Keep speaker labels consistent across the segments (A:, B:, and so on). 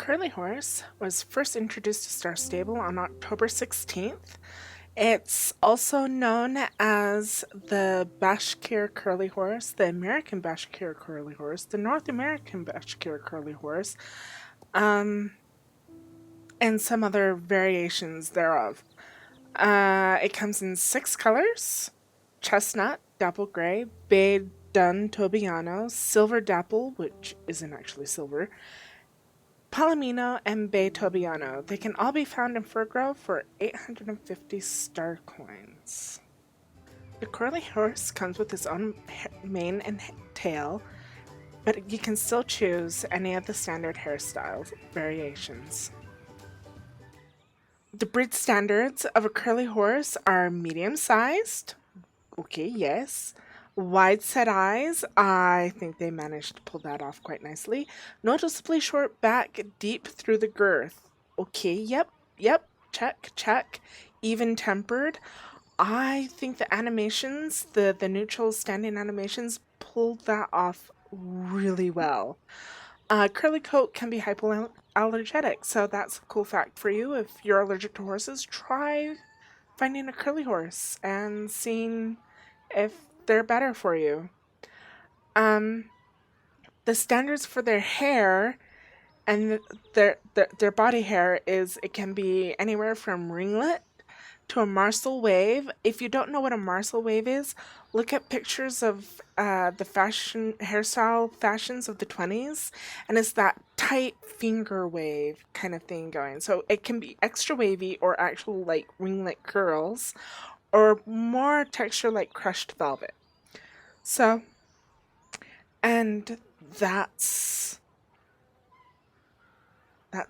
A: Curly Horse was first introduced to Star Stable on October 16th. It's also known as the Bashkir Curly Horse, the American Bashkir Curly Horse, the North American Bashkir Curly Horse, um, and some other variations thereof. It comes in 6 colors: chestnut, dapple gray, bay dun tobiano, silver dapple, which isn't actually silver, Palomino, and Bay Tobiano. They can all be found in Fir Grove for 850 star coins. The curly horse comes with its own mane and tail, but you can still choose any of the standard hairstyle variations. The breed standards of a curly horse are medium-sized. Okay, yes. Wide set eyes, I think they managed to pull that off quite nicely. Noticeably short back, deep through the girth. Okay, yep, check, check. Even tempered. I think the animations, the neutral standing animations, pulled that off really well. Curly coat can be hypoallergenic, so that's a cool fact for you. If you're allergic to horses, try finding a curly horse and seeing if they're better for you. Um, the standards for their hair and their body hair is it can be anywhere from ringlet to a Marcel wave. If you don't know what a Marcel wave is, look at pictures of the fashion hairstyle fashions of the 20s, and it's that tight finger wave kind of thing going. So it can be extra wavy or actual like ringlet curls, or more texture like crushed velvet. So, and that's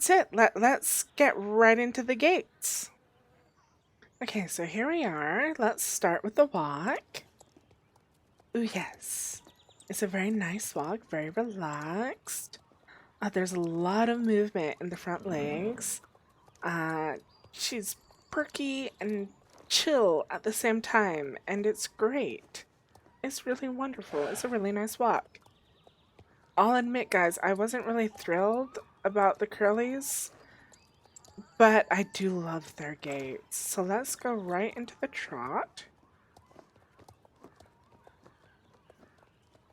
A: it. Let's get right into the gates. Okay, so here we are. Let's start with the walk. Ooh, yes. It's a very nice walk, very relaxed. There's a lot of movement in the front legs. She's perky and chill at the same time, and it's great. It's really wonderful. It's a really nice walk. I'll admit, guys, I wasn't really thrilled about the curlies, but I do love their gaits. So let's go right into the trot.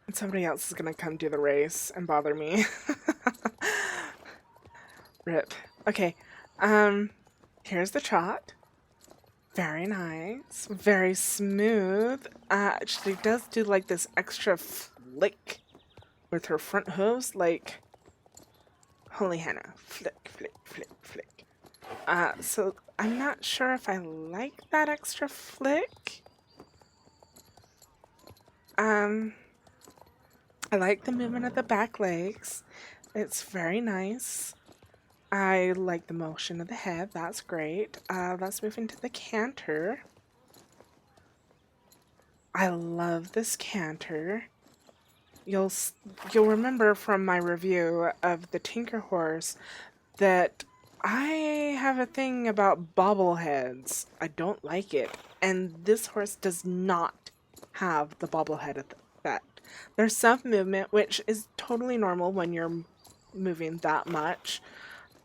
A: And somebody else is gonna come do the race and bother me. Rip. Okay, here's the trot. Very nice, very smooth. She does do like this extra flick with her front hooves, like, holy Hannah, flick, flick, flick, flick. So I'm not sure if I like that extra flick. I like the movement of the back legs. It's very nice. I like the motion of the head. That's great. Let's move into the canter. I love this canter. You'll remember from my review of the Tinker Horse that I have a thing about bobbleheads. I don't like it. And this horse does not have the bobblehead effect. There's some movement, which is totally normal when you're moving that much.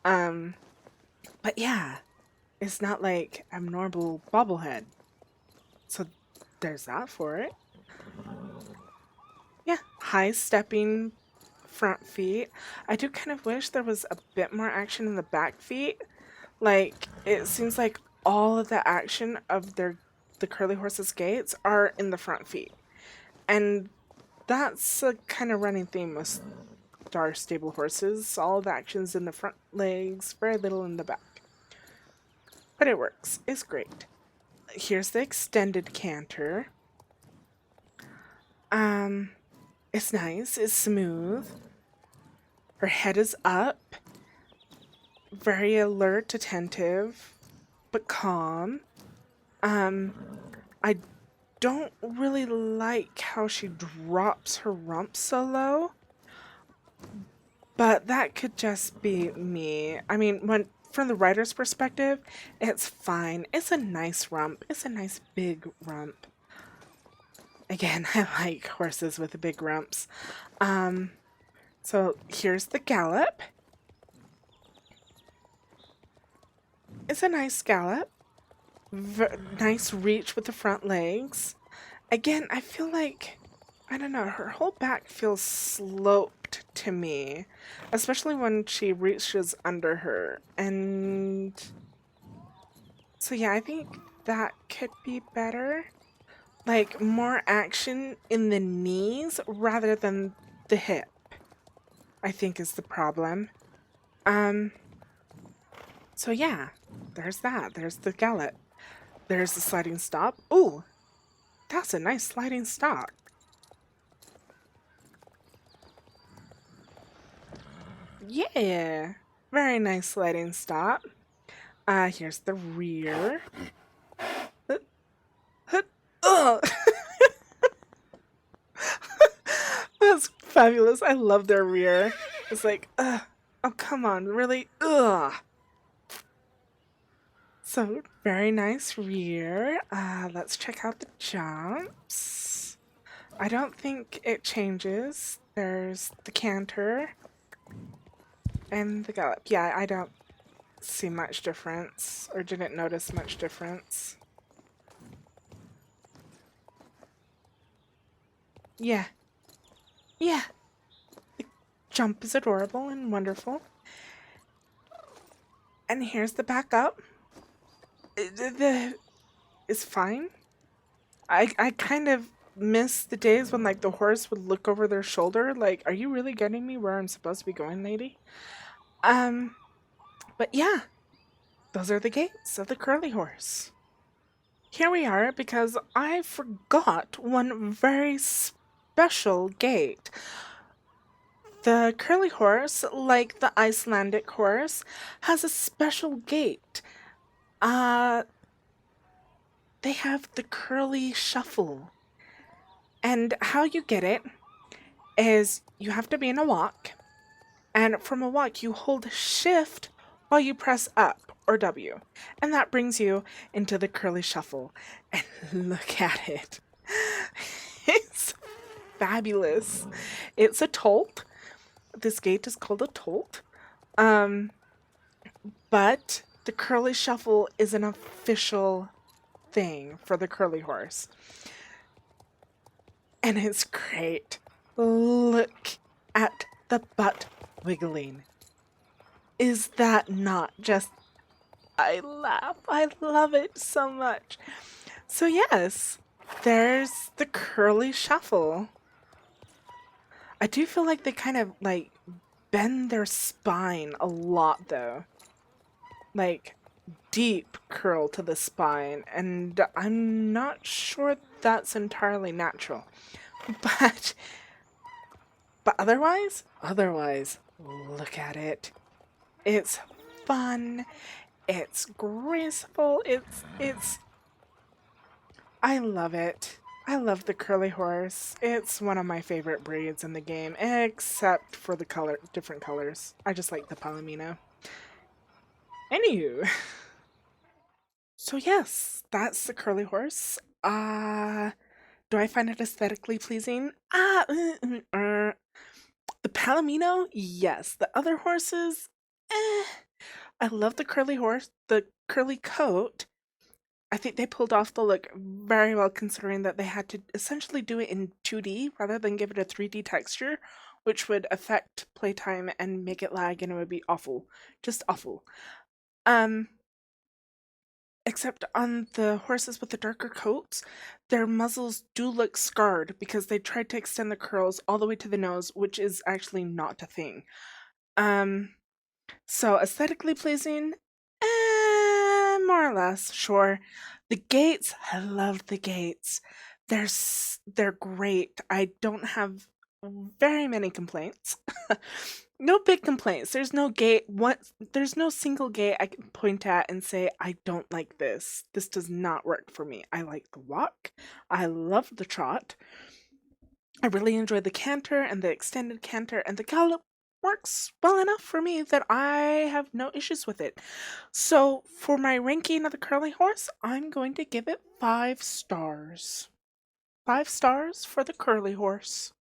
A: But yeah, it's not like abnormal bobblehead. So there's that for it. Yeah, high stepping front feet. I do kind of wish there was a bit more action in the back feet. Like, it seems like all of the action of the curly horse's gaits are in the front feet. And that's a kind of running theme with Star Stable horses. All the action's in the front legs, very little in the back. But it works. It's great. Here's the extended canter. It's nice. It's smooth. Her head is up. Very alert, attentive, but calm. I don't really like how she drops her rump so low, but that could just be me. I mean, from the writer's perspective, it's fine. It's a nice rump. It's a nice big rump. Again, I like horses with big rumps. So here's the gallop. It's a nice gallop. Nice reach with the front legs. Again, I feel like, I don't know, her whole back feels sloped to me, especially when she reaches under her. And so, yeah, I think that could be better. Like, more action in the knees rather than the hip, I think is the problem. Um, so yeah, there's that. There's the gallop. There's the sliding stop. Ooh, that's a nice sliding stop. Yeah, very nice sliding stop. Here's the rear. Ugh. That's fabulous. I love their rear. It's like, oh, come on, really? Ugh. So, very nice rear. Let's check out the jumps. I don't think it changes. There's the canter and the gallop. Yeah, I don't see much difference, or didn't notice much difference. Yeah, yeah. The jump is adorable and wonderful. And here's the backup. It's fine. I kind of miss the days when like the horse would look over their shoulder like, are you really getting me where I'm supposed to be going, lady? But yeah, those are the gates of the curly horse. Here we are because I forgot one very special gate. The curly horse, like the Icelandic horse, has a special gait. Uh, they have the curly shuffle. And how you get it is you have to be in a walk, and from a walk you hold shift while you press up or W. And that brings you into the curly shuffle. And look at it. It's fabulous. It's a tolt. This gate is called a tolt. But the curly shuffle is an official thing for the curly horse. And it's great. Look at the butt wiggling. Is that not just... I laugh. I love it so much. So yes, there's the curly shuffle. I do feel like they kind of like bend their spine a lot though. Like deep curl to the spine, and I'm not sure that's entirely natural. But otherwise, look at it. It's fun. It's graceful. It's I love it. I love the curly horse. It's one of my favorite breeds in the game, except for the different colors. I just like the Palomino. Anywho, so yes, that's the curly horse. Do I find it aesthetically pleasing? The Palomino, yes. The other horses, eh. I love the curly horse, the curly coat. I think they pulled off the look very well considering that they had to essentially do it in 2D rather than give it a 3D texture, which would affect playtime and make it lag and it would be awful. Just awful. Except on the horses with the darker coats, their muzzles do look scarred because they tried to extend the curls all the way to the nose, which is actually not a thing. So aesthetically pleasing, more or less, sure. The gates, I love the gates. They're great. I don't have very many complaints. No big complaints. There's no single gate I can point at and say I don't like this. This does not work for me. I like the walk. I love the trot. I really enjoy the canter and the extended canter, and the gallop works well enough for me that I have no issues with it. So for my ranking of the curly horse, I'm going to give it 5 stars. 5 stars for the curly horse.